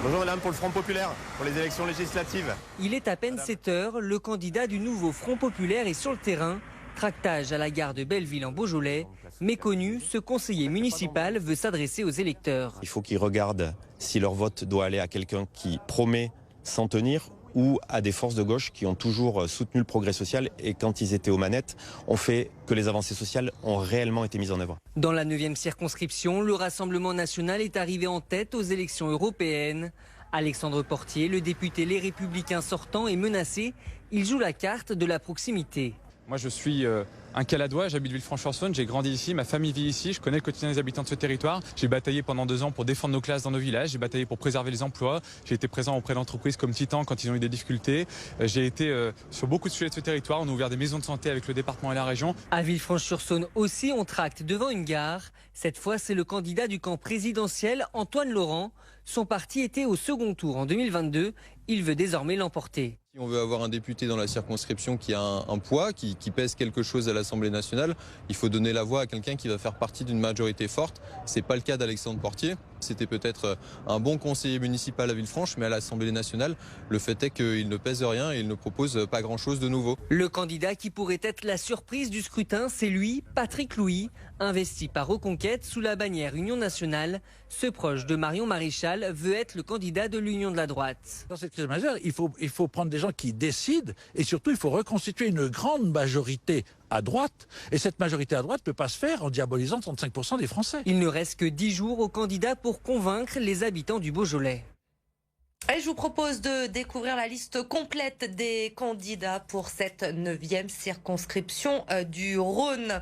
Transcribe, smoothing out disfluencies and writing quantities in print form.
Bonjour madame, pour le Front Populaire, pour les élections législatives. Il est à peine 7 heures, le candidat du nouveau Front Populaire est sur le terrain. Tractage à la gare de Belleville en Beaujolais. Méconnu, ce conseiller municipal veut s'adresser aux électeurs. Il faut qu'ils regardent si leur vote doit aller à quelqu'un qui promet s'en tenir ou à des forces de gauche qui ont toujours soutenu le progrès social et quand ils étaient aux manettes, ont fait que les avancées sociales ont réellement été mises en œuvre. Dans la 9e circonscription, le Rassemblement national est arrivé en tête aux élections européennes. Alexandre Portier, le député Les Républicains sortant, est menacé. Il joue la carte de la proximité. Moi je suis un Caladois, j'habite Villefranche-sur-Saône, j'ai grandi ici, ma famille vit ici, je connais le quotidien des habitants de ce territoire. J'ai bataillé pendant 2 ans pour défendre nos classes dans nos villages, j'ai bataillé pour préserver les emplois, j'ai été présent auprès d'entreprises comme Titan quand ils ont eu des difficultés. J'ai été sur beaucoup de sujets de ce territoire, on a ouvert des maisons de santé avec le département et la région. À Villefranche-sur-Saône aussi, on tracte devant une gare. Cette fois, c'est le candidat du camp présidentiel, Antoine Laurent. Son parti était au second tour en 2022. Il veut désormais l'emporter. Si on veut avoir un député dans la circonscription qui a un poids, qui pèse quelque chose à l'Assemblée nationale, il faut donner la voix à quelqu'un qui va faire partie d'une majorité forte. Ce n'est pas le cas d'Alexandre Portier. C'était peut-être un bon conseiller municipal à Villefranche, mais à l'Assemblée nationale, le fait est qu'il ne pèse rien et il ne propose pas grand-chose de nouveau. Le candidat qui pourrait être la surprise du scrutin, c'est lui, Patrick Louis, investi par Reconquête sous la bannière Union nationale. Ce proche de Marion Maréchal veut être le candidat de l'Union de la droite. Dans cette crise majeure, il faut prendre des gens qui décident et surtout il faut reconstituer une grande majorité à droite. Et cette majorité à droite ne peut pas se faire en diabolisant 35% des Français. Il ne reste que 10 jours aux candidats pour convaincre les habitants du Beaujolais. Et je vous propose de découvrir la liste complète des candidats pour cette 9e circonscription du Rhône.